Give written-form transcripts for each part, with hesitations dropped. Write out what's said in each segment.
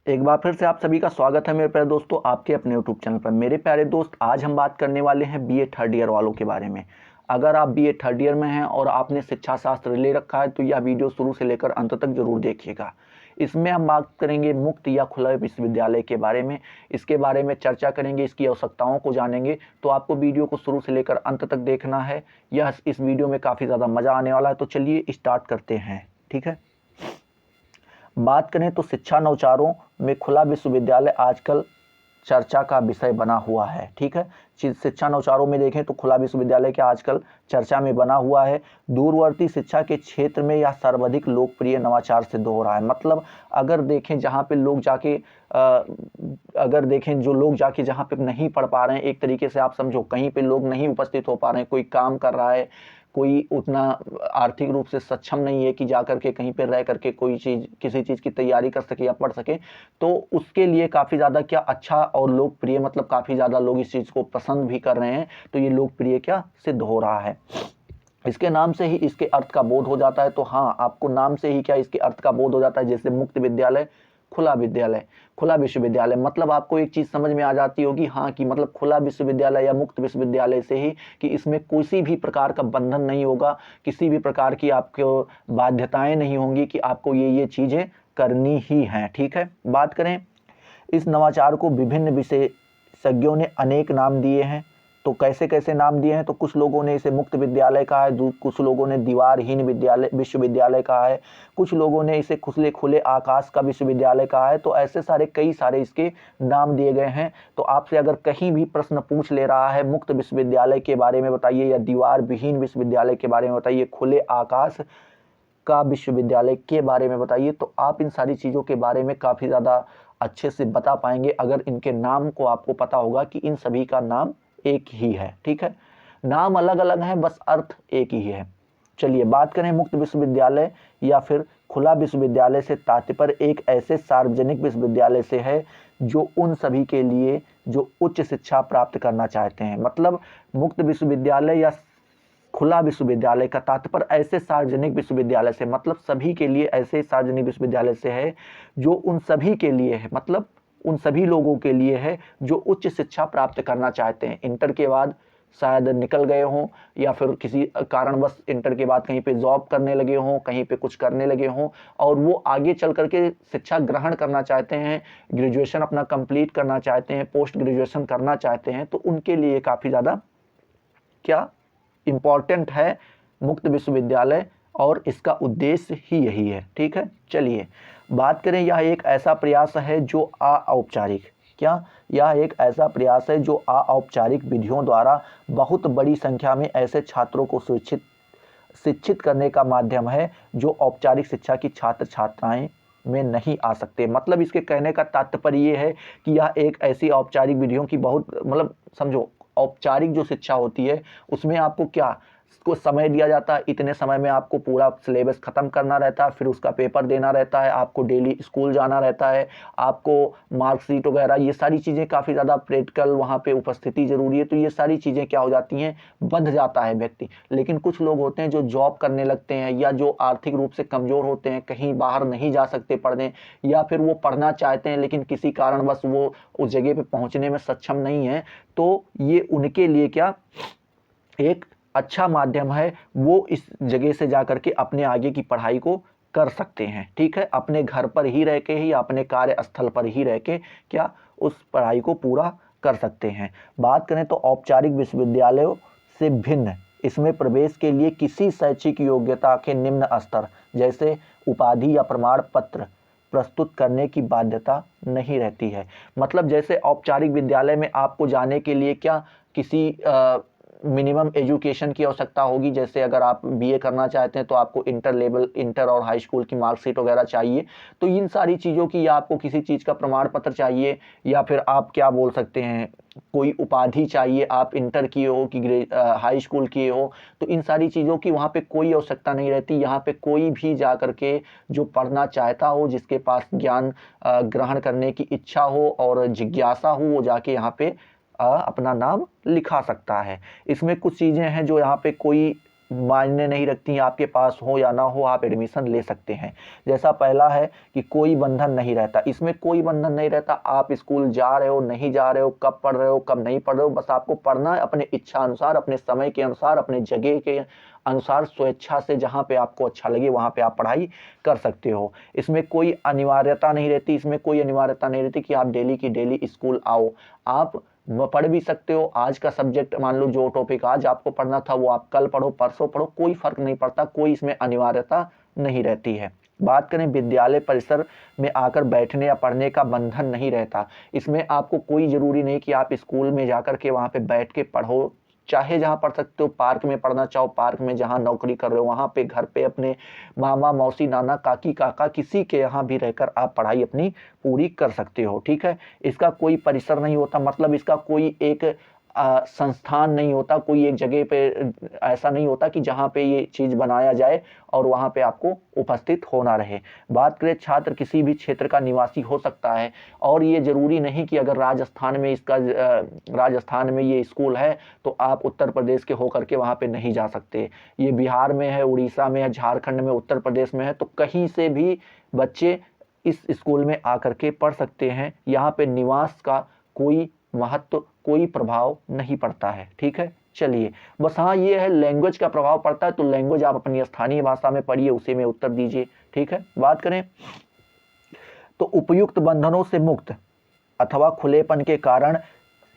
एक बार फिर से आप सभी का स्वागत है मेरे प्यारे दोस्तों आपके अपने यूट्यूब चैनल पर। मेरे प्यारे दोस्त, आज हम बात करने वाले हैं बीए थर्ड ईयर वालों के बारे में। अगर आप बीए थर्ड ईयर में हैं और आपने शिक्षा शास्त्र ले रखा है तो यह वीडियो शुरू से लेकर अंत तक जरूर देखिएगा। इसमें हम बात करेंगे मुक्त या खुला विश्वविद्यालय के बारे में। इसके बारे में चर्चा करेंगे, इसकी आवश्यकताओं को जानेंगे। तो आपको वीडियो को शुरू से लेकर अंत तक देखना है। इस वीडियो में काफ़ी ज़्यादा मज़ा आने वाला है। तो चलिए स्टार्ट करते हैं, ठीक है। बात करें तो शिक्षा नवाचारों में खुला विश्वविद्यालय आजकल चर्चा का विषय बना हुआ है, ठीक है। शिक्षा नवाचारों में देखें तो खुला विश्वविद्यालय क्या आजकल चर्चा में बना हुआ है। दूरवर्ती शिक्षा के क्षेत्र में यह सर्वाधिक लोकप्रिय नवाचार सिद्ध हो रहा है। मतलब अगर देखें जहाँ पे लोग जाके जो लोग जाके जहाँ पे नहीं पढ़ पा रहे हैं, एक तरीके से आप समझो कहीं पे लोग नहीं उपस्थित हो पा रहे हैं, कोई काम कर रहा है, कोई उतना आर्थिक रूप से सक्षम नहीं है कि जा करके कहीं पर रह करके कोई चीज़ किसी चीज़ की तैयारी कर सके या पढ़ सके, तो उसके लिए काफ़ी ज़्यादा क्या अच्छा और लोकप्रिय, मतलब काफ़ी ज़्यादा लोग इस चीज़ को पसंद भी कर रहे हैं। तो ये लोकप्रिय क्या सिद्ध हो रहा है। इसके नाम से ही इसके अर्थ का बोध हो जाता है। तो हाँ, आपको नाम से ही क्या इसके अर्थ का बोध हो जाता है। जैसे मुक्त विद्यालय, खुला विद्यालय, खुला विश्वविद्यालय, मतलब आपको एक चीज़ समझ में आ जाती होगी, हाँ, कि मतलब खुला विश्वविद्यालय या मुक्त विश्वविद्यालय से ही कि इसमें किसी भी प्रकार का बंधन नहीं होगा, किसी भी प्रकार की आपको बाध्यताएं नहीं होंगी कि आपको ये चीज़ें करनी ही हैं, ठीक है। बात करें इस नवाचार को विभिन्न विशेषज्ञों ने अनेक नाम दिए हैं। तो कैसे कैसे नाम दिए हैं, तो कुछ लोगों ने इसे मुक्त विद्यालय कहा है, कुछ लोगों ने दीवारहीन विश्वविद्यालय कहा है, कुछ लोगों ने इसे खुले खुले आकाश का विश्वविद्यालय कहा है। तो ऐसे कई सारे इसके नाम दिए गए हैं। तो आपसे अगर कहीं भी प्रश्न पूछ ले रहा है मुक्त विश्वविद्यालय के बारे में बताइए, या दीवार विहीन विश्वविद्यालय के बारे में बताइए, खुले आकाश का विश्वविद्यालय के बारे में बताइए, तो आप इन सारी चीज़ों के बारे में काफ़ी ज़्यादा अच्छे से बता पाएंगे अगर इनके नाम को आपको पता होगा कि इन सभी का नाम एक ही है, ठीक है। नाम अलग अलग हैं, बस अर्थ एक ही है। चलिए बात करें मुक्त विश्वविद्यालय या फिर खुला विश्वविद्यालय से तात्पर्य एक ऐसे सार्वजनिक विश्वविद्यालय से है जो उन सभी के लिए जो उच्च शिक्षा प्राप्त करना चाहते हैं। मतलब मुक्त विश्वविद्यालय या खुला विश्वविद्यालय का तात्पर्य ऐसे सार्वजनिक विश्वविद्यालय से, मतलब सभी के लिए ऐसे सार्वजनिक विश्वविद्यालय से है जो उन सभी के लिए है, मतलब उन सभी लोगों के लिए है जो उच्च शिक्षा प्राप्त करना चाहते हैं। इंटर के बाद शायद निकल गए हों या फिर किसी कारणवश इंटर के बाद कहीं पे जॉब करने लगे हों, कहीं पे कुछ करने लगे हों, और वो आगे चल करके शिक्षा ग्रहण करना चाहते हैं, ग्रेजुएशन अपना कंप्लीट करना चाहते हैं, पोस्ट ग्रेजुएशन करना चाहते हैं, तो उनके लिए काफ़ी ज़्यादा क्या इम्पॉर्टेंट है मुक्त विश्वविद्यालय, और इसका उद्देश्य ही यही है, ठीक है। चलिए बात करें, यह एक ऐसा प्रयास है जो अऔपचारिक, क्या यह एक ऐसा प्रयास है जो अऔपचारिक विधियों द्वारा बहुत बड़ी संख्या में ऐसे छात्रों को शिक्षित करने का माध्यम है जो औपचारिक शिक्षा की छात्र छात्राएं में नहीं आ सकते। मतलब इसके कहने का तात्पर्य ये है कि यह एक ऐसी औपचारिक विधियों की बहुत, मतलब समझो औपचारिक जो शिक्षा होती है उसमें आपको क्या को समय दिया जाता है, इतने समय में आपको पूरा सिलेबस खत्म करना रहता है, फिर उसका पेपर देना रहता है, आपको डेली स्कूल जाना रहता है, आपको मार्कशीट वगैरह, ये सारी चीज़ें काफ़ी ज़्यादा प्रैक्टिकल वहाँ पे उपस्थिति जरूरी है। तो ये सारी चीज़ें क्या हो जाती हैं, बंध जाता है व्यक्ति। लेकिन कुछ लोग होते हैं जो जॉब करने लगते हैं या जो आर्थिक रूप से कमज़ोर होते हैं, कहीं बाहर नहीं जा सकते पढ़ने, या फिर वो पढ़ना चाहते हैं लेकिन किसी कारणवश वो उस जगह पे पहुँचने में सक्षम नहीं है, तो ये उनके लिए क्या एक अच्छा माध्यम है। वो इस जगह से जा करके अपने आगे की पढ़ाई को कर सकते हैं, ठीक है। अपने घर पर ही रह के ही, अपने कार्यस्थल पर ही रह के क्या उस पढ़ाई को पूरा कर सकते हैं। बात करें तो औपचारिक विश्वविद्यालयों से भिन्न इसमें प्रवेश के लिए किसी शैक्षिक योग्यता के निम्न स्तर जैसे उपाधि या प्रमाण पत्र प्रस्तुत करने की बाध्यता नहीं रहती है। मतलब जैसे औपचारिक विद्यालय में आपको जाने के लिए क्या किसी मिनिमम एजुकेशन की आवश्यकता होगी। जैसे अगर आप बीए करना चाहते हैं तो आपको इंटर और हाई स्कूल की मार्कशीट वगैरह चाहिए। तो इन सारी चीज़ों की, या आपको किसी चीज़ का प्रमाण पत्र चाहिए, या फिर आप क्या बोल सकते हैं कोई उपाधि चाहिए, आप इंटर किए हो कि हाई स्कूल किए हो, तो इन सारी चीज़ों की वहाँ पे कोई आवश्यकता नहीं रहती। यहाँ पे कोई भी जा करके जो पढ़ना चाहता हो, जिसके पास ज्ञान ग्रहण करने की इच्छा हो और जिज्ञासा हो, वो जाके यहाँ पे अपना नाम लिखा सकता है। इसमें कुछ चीज़ें हैं जो यहाँ पे कोई मायने नहीं रखती, आपके पास हो या ना हो आप एडमिशन ले सकते हैं। जैसा पहला है कि कोई बंधन नहीं रहता, इसमें कोई बंधन नहीं रहता। आप स्कूल जा रहे हो नहीं जा रहे हो, कब पढ़ रहे हो कब नहीं पढ़ रहे हो, बस आपको पढ़ना है अपने इच्छा अनुसार, अपने समय के अनुसार, अपने जगह के अनुसार, स्वेच्छा से जहाँ पे आपको अच्छा लगे वहाँ पे आप पढ़ाई कर सकते हो। इसमें कोई अनिवार्यता नहीं रहती, इसमें कोई अनिवार्यता नहीं रहती कि आप डेली की डेली स्कूल आओ। आप पढ़ भी सकते हो, आज का सब्जेक्ट मान लो जो टॉपिक आज आपको पढ़ना था वो आप कल पढ़ो परसों पढ़ो, कोई फर्क नहीं पड़ता, कोई इसमें अनिवार्यता नहीं रहती है। बात करें विद्यालय परिसर में आकर बैठने या पढ़ने का बंधन नहीं रहता, इसमें आपको कोई ज़रूरी नहीं कि आप स्कूल में जाकर के वहाँ पे बैठ के पढ़ो, चाहे जहाँ पढ़ सकते हो, पार्क में पढ़ना चाहो पार्क में, जहाँ नौकरी कर रहे हो वहाँ पे, घर पे अपने मामा मौसी नाना काकी काका किसी के यहाँ भी रहकर आप पढ़ाई अपनी पूरी कर सकते हो। ठीक है, इसका कोई परिसर नहीं होता, मतलब इसका कोई एक संस्थान नहीं होता, कोई एक जगह पे ऐसा नहीं होता कि जहाँ पे ये चीज़ बनाया जाए और वहाँ पे आपको उपस्थित होना रहे। बात करें छात्र किसी भी क्षेत्र का निवासी हो सकता है, और ये ज़रूरी नहीं कि अगर राजस्थान में ये स्कूल है तो आप उत्तर प्रदेश के होकर के वहाँ पे नहीं जा सकते। ये बिहार में है, उड़ीसा में है, झारखंड में, उत्तर प्रदेश में है, तो कहीं से भी बच्चे इस स्कूल में आकर के पढ़ सकते हैं। यहाँ पे निवास का कोई महत्व, कोई प्रभाव नहीं पड़ता है। ठीक है, चलिए, बस हाँ ये है लैंग्वेज का प्रभाव पड़ता है, तो लैंग्वेज आप अपनी स्थानीय भाषा में पढ़िए, उसी में उत्तर दीजिए। ठीक है, बात करें तो उपयुक्त बंधनों से मुक्त अथवा खुलेपन के कारण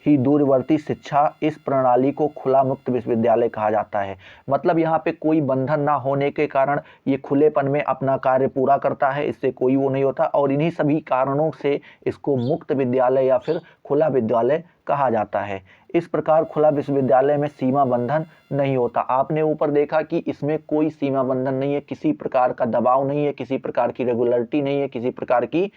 ही दूरवर्ती शिक्षा, इस प्रणाली को खुला मुक्त विश्वविद्यालय कहा जाता है। मतलब यहाँ पे कोई बंधन ना होने के कारण ये खुलेपन में अपना कार्य पूरा करता है, इससे कोई वो नहीं होता, और इन्हीं सभी कारणों से इसको मुक्त विद्यालय या फिर खुला विद्यालय कहा जाता है। इस प्रकार खुला विश्वविद्यालय में सीमा बंधन नहीं होता। आपने ऊपर देखा कि इसमें कोई सीमा बंधन नहीं है, किसी प्रकार का दबाव नहीं है, किसी प्रकार की रेगुलरिटी नहीं है, किसी प्रकार की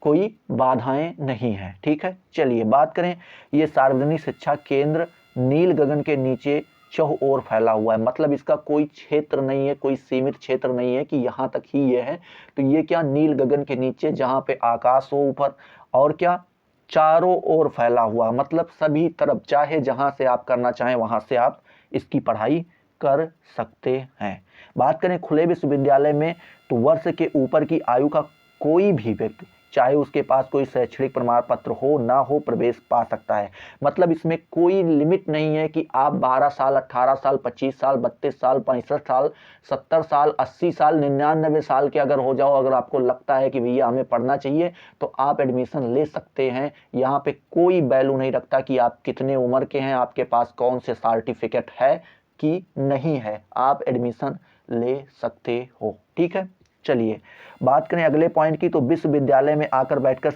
कोई बाधाएं नहीं है। ठीक है, चलिए बात करें, ये सार्वजनिक शिक्षा केंद्र नील गगन के नीचे चौह ओर फैला हुआ है, मतलब इसका कोई क्षेत्र नहीं है, कोई सीमित क्षेत्र नहीं है कि यहाँ तक ही ये है। तो ये क्या, नील गगन के नीचे जहाँ पे आकाश हो ऊपर, और क्या चारों ओर फैला हुआ, मतलब सभी तरफ, चाहे जहाँ से आप करना चाहें वहाँ से आप इसकी पढ़ाई कर सकते हैं। बात करें खुले विश्वविद्यालय में, तो वर्ष के ऊपर की आयु का कोई भी व्यक्ति, चाहे उसके पास कोई शैक्षणिक प्रमाण पत्र हो ना हो, प्रवेश पा सकता है। मतलब इसमें कोई लिमिट नहीं है कि आप 12 साल, 18 साल, 25 साल, 32 साल, 65 साल, 70 साल, 80 साल, 99 साल के अगर हो जाओ, अगर आपको लगता है कि भैया हमें पढ़ना चाहिए, तो आप एडमिशन ले सकते हैं। यहाँ पे कोई वैल्यू नहीं रखता कि आप कितने उम्र के हैं, आपके पास कौन से सर्टिफिकेट है कि नहीं है, आप एडमिशन ले सकते हो। ठीक है, चलिए बात करें अगले पॉइंट की, तो विश्वविद्यालय में आकर बैठकर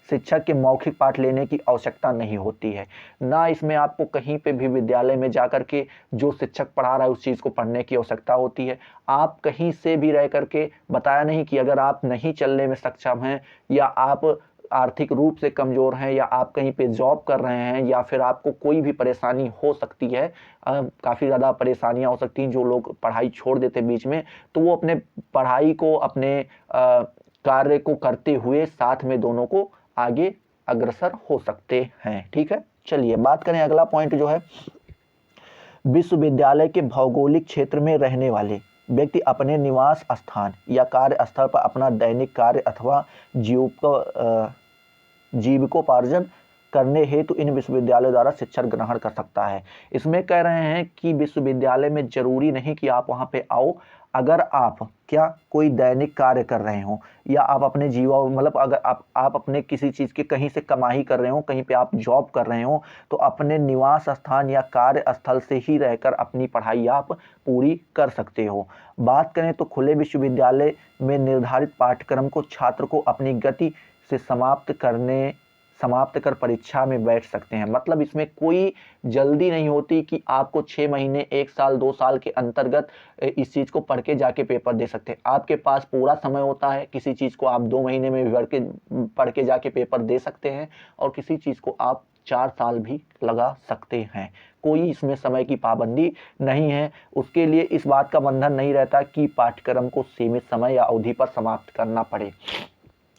शिक्षक के मौखिक पाठ लेने की आवश्यकता नहीं होती है। ना इसमें आपको कहीं पे भी विद्यालय में जाकर के जो शिक्षक पढ़ा रहा है उस चीज़ को पढ़ने की आवश्यकता होती है। आप कहीं से भी रह करके, बताया नहीं कि अगर आप नहीं चलने में सक्षम हैं, या आप आर्थिक रूप से कमज़ोर हैं, या आप कहीं पे जॉब कर रहे हैं, या फिर आपको कोई भी परेशानी हो सकती है, काफ़ी ज़्यादा परेशानियां हो सकती हैं, जो लोग पढ़ाई छोड़ देते बीच में, तो वो अपने पढ़ाई को, अपने कार्य को करते हुए साथ में दोनों को आगे अग्रसर हो सकते हैं। ठीक है, चलिए बात करें अगला पॉइंट जो है, विश्वविद्यालय के भौगोलिक क्षेत्र में रहने वाले व्यक्ति अपने निवास स्थान या कार्य स्थल पर अपना दैनिक कार्य अथवा जीविकोपार्जन करने हेतु इन विश्वविद्यालय द्वारा शिक्षा ग्रहण कर सकता है। इसमें कह रहे हैं कि विश्वविद्यालय में जरूरी नहीं कि आप वहां पे आओ, अगर आप क्या कोई दैनिक कार्य कर रहे हो, या आप अपने मतलब अगर आप अपने किसी चीज़ की कहीं से कमाई कर रहे हो, कहीं पे आप जॉब कर रहे हो, तो अपने निवास स्थान या कार्य स्थल से ही रहकर अपनी पढ़ाई आप पूरी कर सकते हो। बात करें तो खुले विश्वविद्यालय में निर्धारित पाठ्यक्रम को छात्र को अपनी गति से समाप्त कर परीक्षा में बैठ सकते हैं। मतलब इसमें कोई जल्दी नहीं होती कि आपको 6 महीने, 1 साल, 2 साल के अंतर्गत इस चीज़ को पढ़ के जाके पेपर दे सकते हैं। आपके पास पूरा समय होता है, किसी चीज़ को आप 2 महीने में भी पढ़ के जाके पेपर दे सकते हैं, और किसी चीज़ को आप 4 साल भी लगा सकते हैं। कोई इसमें समय की पाबंदी नहीं है। उसके लिए इस बात का बंधन नहीं रहता कि पाठ्यक्रम को सीमित समय या अवधि पर समाप्त करना पड़े।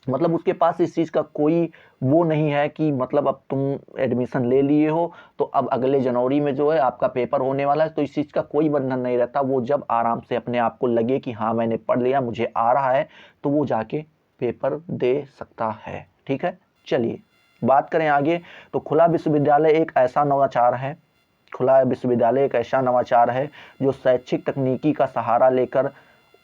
मतलब उसके पास इस चीज़ का कोई वो नहीं है कि मतलब अब तुम एडमिशन ले लिए हो तो अब अगले जनवरी में जो है आपका पेपर होने वाला है, तो इस चीज़ का कोई बंधन नहीं रहता। वो जब आराम से अपने आप को लगे कि हाँ मैंने पढ़ लिया, मुझे आ रहा है, तो वो जाके पेपर दे सकता है। ठीक है, चलिए बात करें आगे। तो खुला विश्वविद्यालय एक ऐसा नवाचार है, खुला विश्वविद्यालय एक ऐसा नवाचार है जो शैक्षिक तकनीकी का सहारा लेकर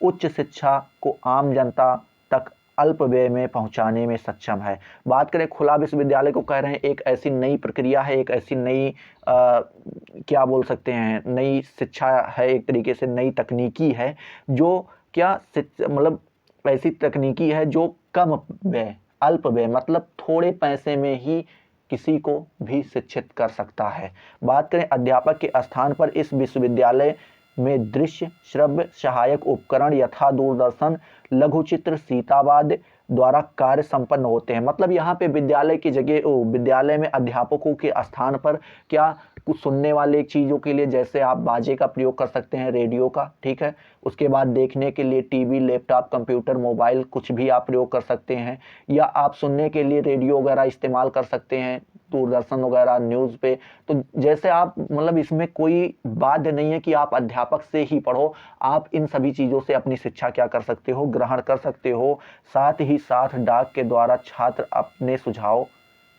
उच्च शिक्षा को आम जनता तक अल्प व्यय में पहुंचाने में सक्षम है। बात करें खुला विश्वविद्यालय को, कह रहे हैं एक ऐसी नई प्रक्रिया है, एक ऐसी नई क्या बोल सकते हैं, नई शिक्षा है, एक तरीके से नई तकनीकी है जो क्या मतलब ऐसी तकनीकी है जो कम व्यय, अल्प व्यय मतलब थोड़े पैसे में ही किसी को भी शिक्षित कर सकता है। बात करें अध्यापक के स्थान पर इस विश्वविद्यालय में दृश्य श्रव्य सहायक उपकरण यथा दूरदर्शन, लघुचित्र, सीतावाद द्वारा कार्य संपन्न होते हैं। मतलब यहाँ पे विद्यालय की जगह विद्यालय में अध्यापकों के स्थान पर क्या कुछ सुनने वाले चीज़ों के लिए जैसे आप बाजे का प्रयोग कर सकते हैं, रेडियो का, ठीक है, उसके बाद देखने के लिए टीवी, लैपटॉप, कंप्यूटर, मोबाइल कुछ भी आप प्रयोग कर सकते हैं, या आप सुनने के लिए रेडियो वगैरह इस्तेमाल कर सकते हैं, दूरदर्शन वगैरह, न्यूज़ पे। तो जैसे आप मतलब इसमें कोई बाध्य नहीं है कि आप अध्यापक से ही पढ़ो, आप इन सभी चीज़ों से अपनी शिक्षा क्या कर सकते हो, ग्रहण कर सकते हो। साथ ही साथ डाक के द्वारा छात्र अपने सुझाव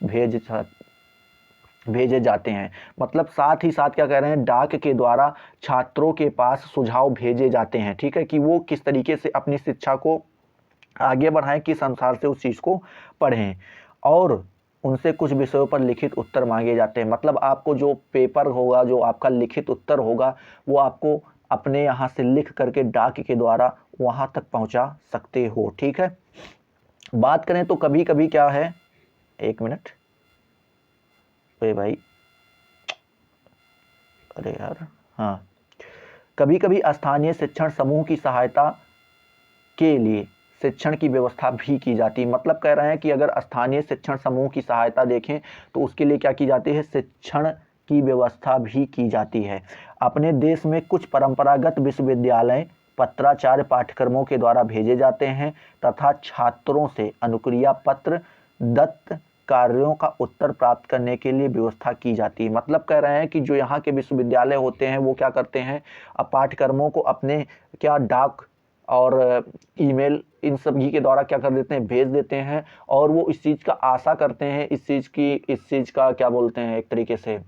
भेजे जाते हैं। मतलब साथ ही साथ क्या कह रहे हैं, डाक के द्वारा छात्रों के पास सुझाव भेजे जाते हैं, ठीक है, कि वो किस तरीके से अपनी शिक्षा को आगे बढ़ाएं, किस अनुसार से उस चीज़ को पढ़ें, और उनसे कुछ विषयों पर लिखित उत्तर मांगे जाते हैं। मतलब आपको जो पेपर होगा, जो आपका लिखित उत्तर होगा, वो आपको अपने यहाँ से लिख करके डाक के द्वारा वहाँ तक पहुँचा सकते हो। ठीक है, बात करें तो कभी कभी क्या है, एक मिनट, अरे भाई, अरे यार, हाँ, कभी कभी स्थानीय शिक्षण समूह की सहायता के लिए शिक्षण की व्यवस्था भी की जाती है। मतलब कह रहे हैं कि अगर स्थानीय शिक्षण समूह की सहायता देखें तो उसके लिए क्या की जाती है, शिक्षण की व्यवस्था भी की जाती है। अपने देश में कुछ परंपरागत विश्वविद्यालय पत्राचार पाठ्यक्रमों के द्वारा भेजे जाते हैं तथा छात्रों से अनुक्रिया पत्र दत्त कार्यों का उत्तर प्राप्त करने के लिए व्यवस्था की जाती है। मतलब कह रहे हैं कि जो यहाँ के विश्वविद्यालय होते हैं वो क्या करते हैं, पाठ्यक्रमों को अपने क्या डाक और ईमेल इन सभी के द्वारा क्या कर देते हैं, भेज देते हैं, और वो इस चीज़ का आशा करते हैं, इस चीज़ का क्या बोलते हैं, एक तरीके से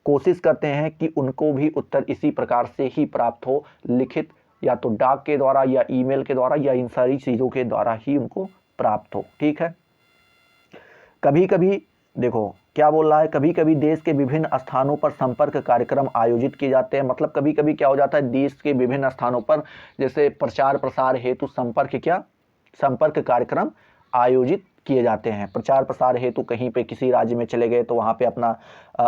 कोशिश करते हैं कि उनको भी उत्तर इसी प्रकार से ही प्राप्त हो, लिखित या तो डाक के द्वारा या ईमेल के द्वारा या इन सारी चीज़ों के द्वारा ही उनको प्राप्त हो। ठीक है, कभी कभी देखो क्या बोल रहा है, कभी कभी देश के विभिन्न स्थानों पर संपर्क कार्यक्रम आयोजित किए जाते हैं। मतलब कभी कभी क्या हो जाता है, देश के विभिन्न स्थानों पर जैसे प्रचार प्रसार हेतु संपर्क कार्यक्रम आयोजित किए जाते हैं। प्रचार प्रसार हेतु कहीं पे किसी राज्य में चले गए तो वहाँ पे अपना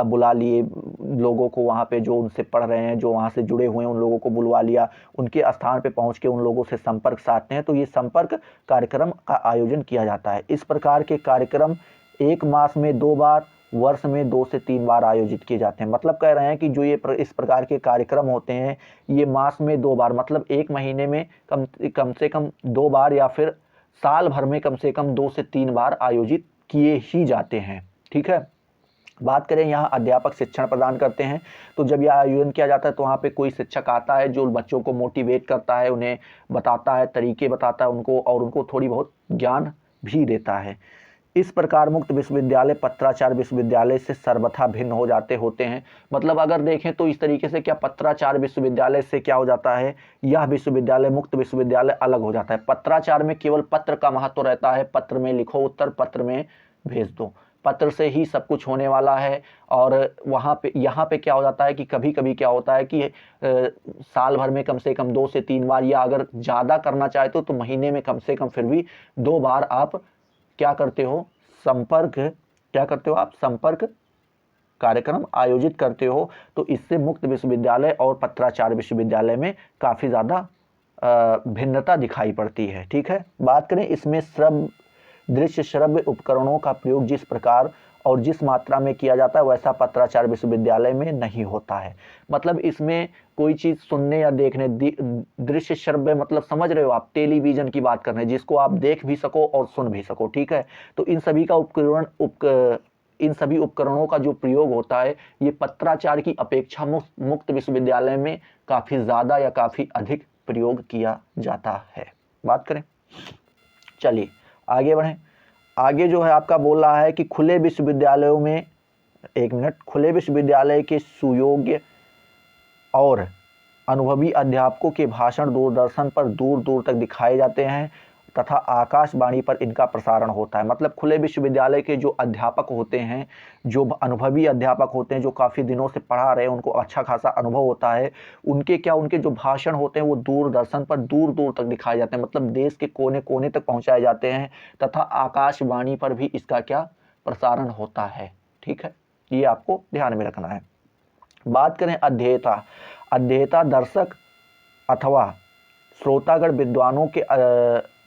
बुला लिए लोगों को, वहाँ पे जो उनसे पढ़ रहे हैं, जो वहाँ से जुड़े हुए हैं, उन लोगों को बुलवा लिया, उनके स्थान पे पहुँच के उन लोगों से संपर्क साधते हैं। तो ये संपर्क कार्यक्रम का आयोजन किया जाता है। इस प्रकार के कार्यक्रम एक मास में 2 बार, वर्ष में 2 से 3 बार आयोजित किए जाते हैं। मतलब कह रहे हैं कि जो इस प्रकार के कार्यक्रम होते हैं ये मास में 2 बार, मतलब एक महीने में कम से कम 2 बार, या फिर साल भर में कम से कम 2 से 3 बार आयोजित किए ही जाते हैं। ठीक है, बात करें यहाँ अध्यापक शिक्षण प्रदान करते हैं, तो जब यह आयोजन किया जाता है तो वहाँ पे कोई शिक्षक आता है जो बच्चों को मोटिवेट करता है, उन्हें बताता है, तरीके बताता है उनको, और उनको थोड़ी बहुत ज्ञान भी देता है। इस प्रकार मुक्त विश्वविद्यालय पत्राचार विश्वविद्यालय से सर्वथा भिन्न हो जाते होते हैं। मतलब अगर देखें तो इस तरीके से क्या पत्राचार विश्वविद्यालय से क्या हो जाता है, यह विश्वविद्यालय मुक्त विश्वविद्यालय अलग हो जाता है। पत्राचार में केवल पत्र का महत्व रहता है, पत्र में लिखो उत्तर, पत्र में भेज दो, पत्र से ही सब कुछ होने वाला है। और यहाँ पे क्या हो जाता है कि कभी कभी क्या होता है कि साल भर में कम से कम 2 से 3 बार, या अगर ज़्यादा करना चाहते हो तो महीने में कम से कम फिर भी 2 बार आप क्या करते हो, संपर्क कार्यक्रम आयोजित करते हो। तो इससे मुक्त विश्वविद्यालय और पत्राचार विश्वविद्यालय में काफ़ी ज़्यादा भिन्नता दिखाई पड़ती है। ठीक है, बात करें इसमें दृश्य श्रव्य उपकरणों का प्रयोग जिस प्रकार और जिस मात्रा में किया जाता है वैसा पत्राचार विश्वविद्यालय में नहीं होता है। मतलब इसमें कोई चीज़ सुनने या देखने, दृश्य श्रव्य मतलब समझ रहे हो आप, टेलीविज़न की बात कर रहे हैं जिसको आप देख भी सको और सुन भी सको, ठीक है। तो इन सभी उपकरणों का जो प्रयोग होता है ये पत्राचार की अपेक्षा मुक्त विश्वविद्यालय में काफ़ी ज़्यादा या काफ़ी अधिक प्रयोग किया जाता है। बात करें, चलिए आगे बढ़ें। आगे जो है आपका बोल रहा है कि खुले विश्वविद्यालयों में, एक मिनट, खुले विश्वविद्यालय के सुयोग्य और अनुभवी अध्यापकों के भाषण दूरदर्शन पर दूर दूर तक दिखाए जाते हैं तथा आकाशवाणी पर इनका प्रसारण होता है। मतलब खुले विश्वविद्यालय के जो अध्यापक होते हैं, जो अनुभवी अध्यापक होते हैं, जो काफ़ी दिनों से पढ़ा रहे हैं, उनको अच्छा खासा अनुभव होता है, उनके जो भाषण होते हैं वो दूरदर्शन पर दूर दूर तक दिखाए जाते हैं, मतलब देश के कोने कोने तक पहुंचाए जाते हैं तथा आकाशवाणी पर भी इसका क्या प्रसारण होता है, ठीक है। ये आपको ध्यान में रखना है। बात करें अध्येता। अध्येता दर्शक अथवा श्रोतागण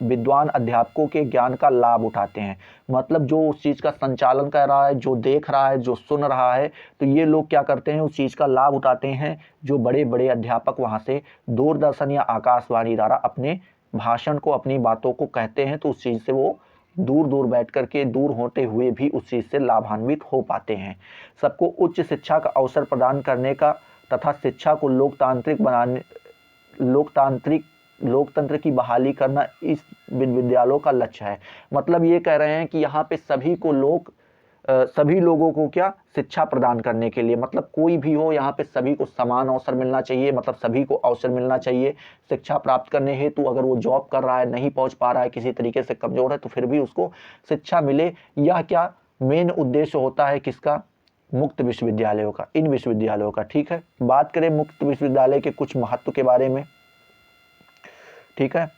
विद्वान अध्यापकों के ज्ञान का लाभ उठाते हैं। मतलब जो उस चीज़ का संचालन कर रहा है, जो देख रहा है, जो सुन रहा है, तो ये लोग क्या करते हैं, उस चीज़ का लाभ उठाते हैं। जो बड़े बड़े अध्यापक वहाँ से दूरदर्शन या आकाशवाणी द्वारा अपने भाषण को, अपनी बातों को कहते हैं, तो उस चीज़ से वो दूर दूर बैठ कर के, दूर होते हुए भी उस चीज़ से लाभान्वित हो पाते हैं। सबको उच्च शिक्षा का अवसर प्रदान करने का तथा शिक्षा को लोकतंत्र की बहाली करना इस विश्वविद्यालयों का लक्ष्य है। मतलब ये कह रहे हैं कि यहाँ पे सभी लोगों को क्या शिक्षा प्रदान करने के लिए, मतलब कोई भी हो यहाँ पे सभी को समान अवसर मिलना चाहिए, मतलब सभी को अवसर मिलना चाहिए शिक्षा प्राप्त करने हेतु। अगर वो जॉब कर रहा है, नहीं पहुँच पा रहा है, किसी तरीके से कमज़ोर है, तो फिर भी उसको शिक्षा मिले। यह क्या मेन उद्देश्य होता है किसका, मुक्त विश्वविद्यालयों का, इन विश्वविद्यालयों का, ठीक है। बात करें मुक्त विश्वविद्यालय के कुछ महत्व के बारे में, ठीक है।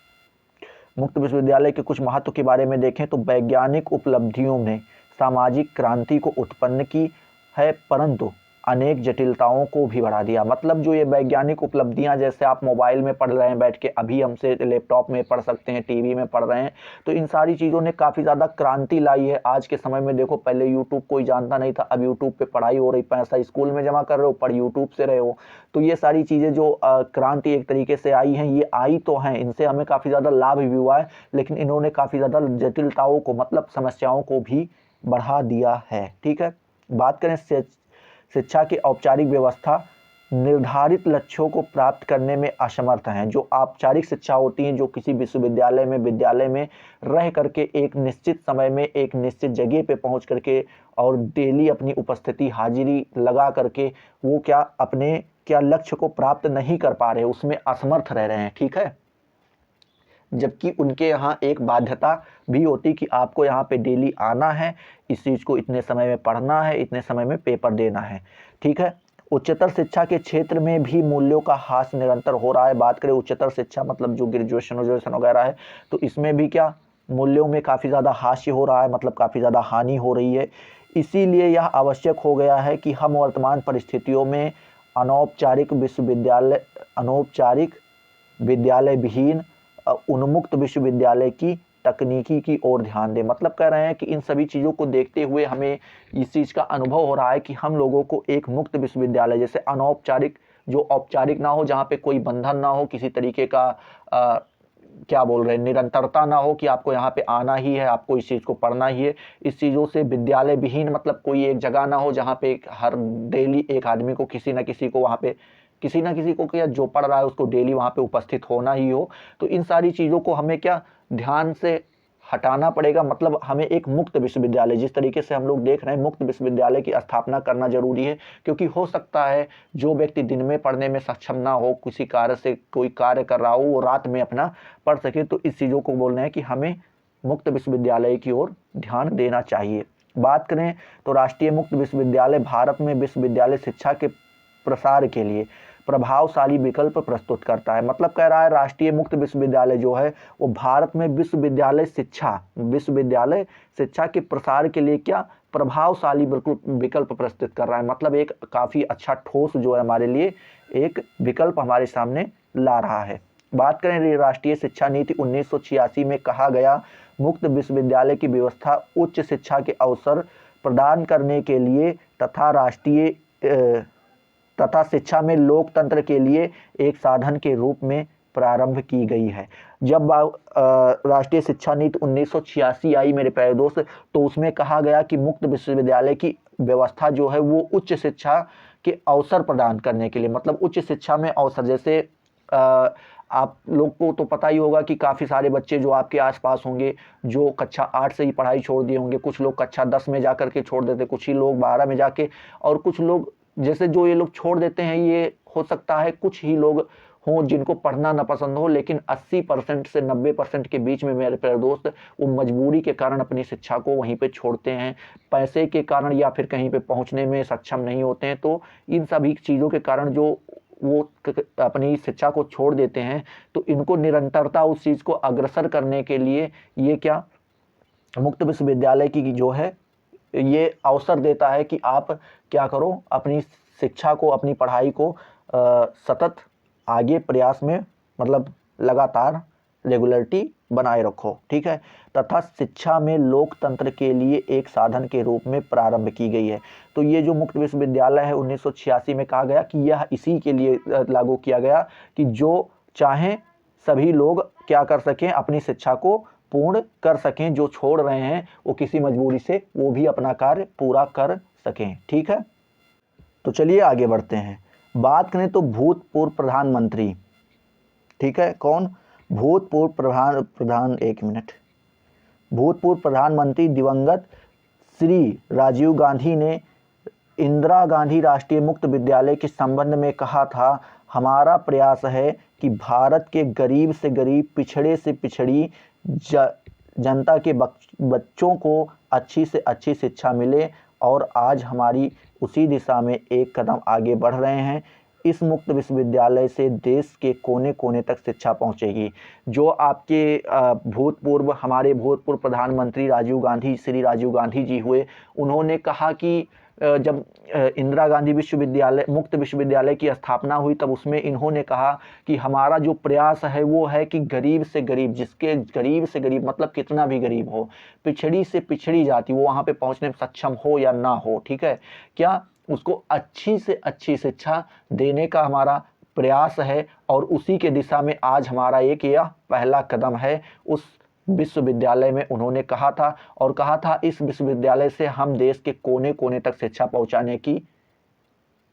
मुक्त विश्वविद्यालय के कुछ महत्व के बारे में देखें तो वैज्ञानिक उपलब्धियों ने सामाजिक क्रांति को उत्पन्न की है, परंतु अनेक जटिलताओं को भी बढ़ा दिया। मतलब जो ये वैज्ञानिक उपलब्धियां, जैसे आप मोबाइल में पढ़ रहे हैं बैठ के, अभी हमसे लैपटॉप में पढ़ सकते हैं, टीवी में पढ़ रहे हैं, तो इन सारी चीज़ों ने काफ़ी ज़्यादा क्रांति लाई है आज के समय में। देखो पहले यूट्यूब कोई जानता नहीं था, अब यूट्यूब पे पढ़ाई हो रही, पैसा स्कूल में जमा कर रहे हो, पढ़ यूट्यूब से रहे हो। तो ये सारी चीज़ें जो क्रांति एक तरीके से आई हैं, ये आई तो हैं, इनसे हमें काफ़ी ज़्यादा लाभ भी हुआ है, लेकिन इन्होंने काफ़ी ज़्यादा जटिलताओं को, मतलब समस्याओं को भी बढ़ा दिया है, ठीक है। बात करें शिक्षा की औपचारिक व्यवस्था निर्धारित लक्ष्यों को प्राप्त करने में असमर्थ हैं। जो औपचारिक शिक्षा होती है, जो किसी विद्यालय में रह करके एक निश्चित समय में एक निश्चित जगह पे पहुंच करके और डेली अपनी उपस्थिति, हाजिरी लगा करके वो अपने लक्ष्य को प्राप्त नहीं कर पा रहे, उसमें असमर्थ रह रहे हैं, ठीक है। जबकि उनके यहाँ एक बाध्यता भी होती कि आपको यहाँ पे डेली आना है, इस चीज़ को इतने समय में पढ़ना है, इतने समय में पेपर देना है, ठीक है। उच्चतर शिक्षा के क्षेत्र में भी मूल्यों का ह्रास निरंतर हो रहा है। बात करें उच्चतर शिक्षा मतलब जो ग्रेजुएशन वगैरह है, तो इसमें भी मूल्यों में काफ़ी ज़्यादा हास्य हो रहा है, मतलब काफ़ी ज़्यादा हानि हो रही है। इसीलिए यह आवश्यक हो गया है कि हम वर्तमान परिस्थितियों में अनौपचारिक विद्यालय विहीन उन्मुक्त विश्वविद्यालय की तकनीकी की ओर ध्यान दें। मतलब कह रहे हैं कि इन सभी चीज़ों को देखते हुए हमें इस चीज़ का अनुभव हो रहा है कि हम लोगों को एक मुक्त विश्वविद्यालय, जैसे अनौपचारिक, जो औपचारिक ना हो, जहाँ पे कोई बंधन ना हो, किसी तरीके का निरंतरता ना हो कि आपको यहाँ पे आना ही है, आपको इस चीज़ को पढ़ना ही है। इस चीज़ों से विद्यालय विहीन मतलब कोई एक जगह ना हो जहाँ पे हर डेली एक आदमी को किसी ना किसी को जो पढ़ रहा है उसको डेली वहाँ पे उपस्थित होना ही हो। तो इन सारी चीज़ों को हमें ध्यान से हटाना पड़ेगा। मतलब हमें एक मुक्त विश्वविद्यालय, जिस तरीके से हम लोग देख रहे हैं, मुक्त विश्वविद्यालय की स्थापना करना जरूरी है, क्योंकि हो सकता है जो व्यक्ति दिन में पढ़ने में सक्षम ना हो, किसी कार्य से कोई कार्य कर रहा हो, वो रात में अपना पढ़ सके। तो इस चीज़ों को बोल रहे हैं कि हमें मुक्त विश्वविद्यालय की ओर ध्यान देना चाहिए। बात करें तो राष्ट्रीय मुक्त विश्वविद्यालय भारत में विश्वविद्यालय शिक्षा के प्रसार के लिए प्रभावशाली विकल्प प्रस्तुत करता है। मतलब कह रहा है राष्ट्रीय मुक्त विश्वविद्यालय जो है वो भारत में विश्वविद्यालय शिक्षा के प्रसार के लिए प्रभावशाली विकल्प प्रस्तुत कर रहा है। मतलब एक काफ़ी अच्छा ठोस जो है हमारे लिए एक विकल्प हमारे सामने ला रहा है। बात करें राष्ट्रीय शिक्षा नीति 1986 में कहा गया मुक्त विश्वविद्यालय की व्यवस्था उच्च शिक्षा के अवसर प्रदान करने के लिए तथा शिक्षा में लोकतंत्र के लिए एक साधन के रूप में प्रारंभ की गई है। जब राष्ट्रीय शिक्षा नीति 1986 आई मेरे प्यारे दोस्त, तो उसमें कहा गया कि मुक्त विश्वविद्यालय की व्यवस्था जो है वो उच्च शिक्षा के अवसर प्रदान करने के लिए, मतलब उच्च शिक्षा में अवसर, जैसे आप लोग को तो पता ही होगा कि काफ़ी सारे बच्चे जो आपके आसपास होंगे जो कक्षा 8 से ही पढ़ाई छोड़ दिए होंगे, कुछ लोग कक्षा 10 में जा कर के छोड़ देते, कुछ ही लोग 12 में जाके, और कुछ लोग जैसे जो ये लोग छोड़ देते हैं, ये हो सकता है कुछ ही लोग हों जिनको पढ़ना ना पसंद हो, लेकिन 80% से 90% के बीच में मेरे प्यारे दोस्त वो मजबूरी के कारण अपनी शिक्षा को वहीं पे छोड़ते हैं, पैसे के कारण या फिर कहीं पे पहुंचने में सक्षम नहीं होते हैं। तो इन सभी चीज़ों के कारण जो वो अपनी शिक्षा को छोड़ देते हैं, तो इनको निरंतरता उस चीज़ को अग्रसर करने के लिए ये क्या मुक्त विश्वविद्यालय की जो है ये अवसर देता है कि आप क्या करो, अपनी शिक्षा को, अपनी पढ़ाई को सतत आगे प्रयास में, मतलब लगातार रेगुलरिटी बनाए रखो, ठीक है। तथा शिक्षा में लोकतंत्र के लिए एक साधन के रूप में प्रारंभ की गई है। तो ये जो मुक्त विश्वविद्यालय है 1986 में कहा गया कि यह इसी के लिए लागू किया गया कि जो चाहें सभी लोग क्या कर सकें, अपनी शिक्षा को पूर्ण कर सकें, जो छोड़ रहे हैं वो किसी मजबूरी से वो भी अपना कार्य पूरा कर सकें, ठीक है। तो चलिए आगे बढ़ते हैं। बात करें तो भूतपूर्व प्रधानमंत्री, ठीक है, कौन? भूतपूर्व प्रधानमंत्री दिवंगत श्री राजीव गांधी ने इंदिरा गांधी राष्ट्रीय मुक्त विद्यालय के संबंध में कहा था, हमारा प्रयास है कि भारत के गरीब से गरीब, पिछड़े से पिछड़ी जनता के बच्चों को अच्छी से अच्छी शिक्षा मिले, और आज हमारी उसी दिशा में एक कदम आगे बढ़ रहे हैं। इस मुक्त विश्वविद्यालय से देश के कोने कोने तक शिक्षा पहुंचेगी। जो आपके हमारे भूतपूर्व प्रधानमंत्री श्री राजीव गांधी जी हुए, उन्होंने कहा कि जब इंदिरा गांधी मुक्त विश्वविद्यालय की स्थापना हुई, तब उसमें इन्होंने कहा कि हमारा जो प्रयास है वो है कि गरीब से गरीब, जिसके गरीब से गरीब मतलब कितना भी गरीब हो, पिछड़ी से पिछड़ी जाति, वो वहाँ पे पहुँचने में सक्षम हो या ना हो, ठीक है, क्या उसको अच्छी से अच्छी शिक्षा देने का हमारा प्रयास है। और उसी के दिशा में आज हमारा एक यह पहला कदम है। उस विश्वविद्यालय में उन्होंने कहा था, और कहा था इस विश्वविद्यालय से हम देश के कोने कोने तक शिक्षा पहुंचाने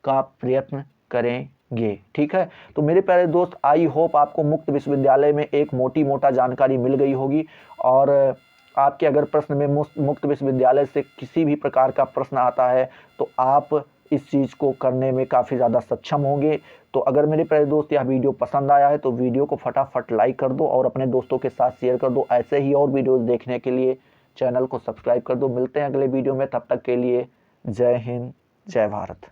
का प्रयत्न करेंगे, ठीक है। तो मेरे प्यारे दोस्त, आई होप आपको मुक्त विश्वविद्यालय में एक मोटा जानकारी मिल गई होगी, और आपके अगर प्रश्न में मुक्त विश्वविद्यालय से किसी भी प्रकार का प्रश्न आता है तो आप इस चीज़ को करने में काफ़ी ज़्यादा सक्षम होंगे। तो अगर मेरे प्यारे दोस्त यह वीडियो पसंद आया है तो वीडियो को फटाफट लाइक कर दो और अपने दोस्तों के साथ शेयर कर दो। ऐसे ही और वीडियोस देखने के लिए चैनल को सब्सक्राइब कर दो। मिलते हैं अगले वीडियो में, तब तक के लिए जय हिंद, जय भारत।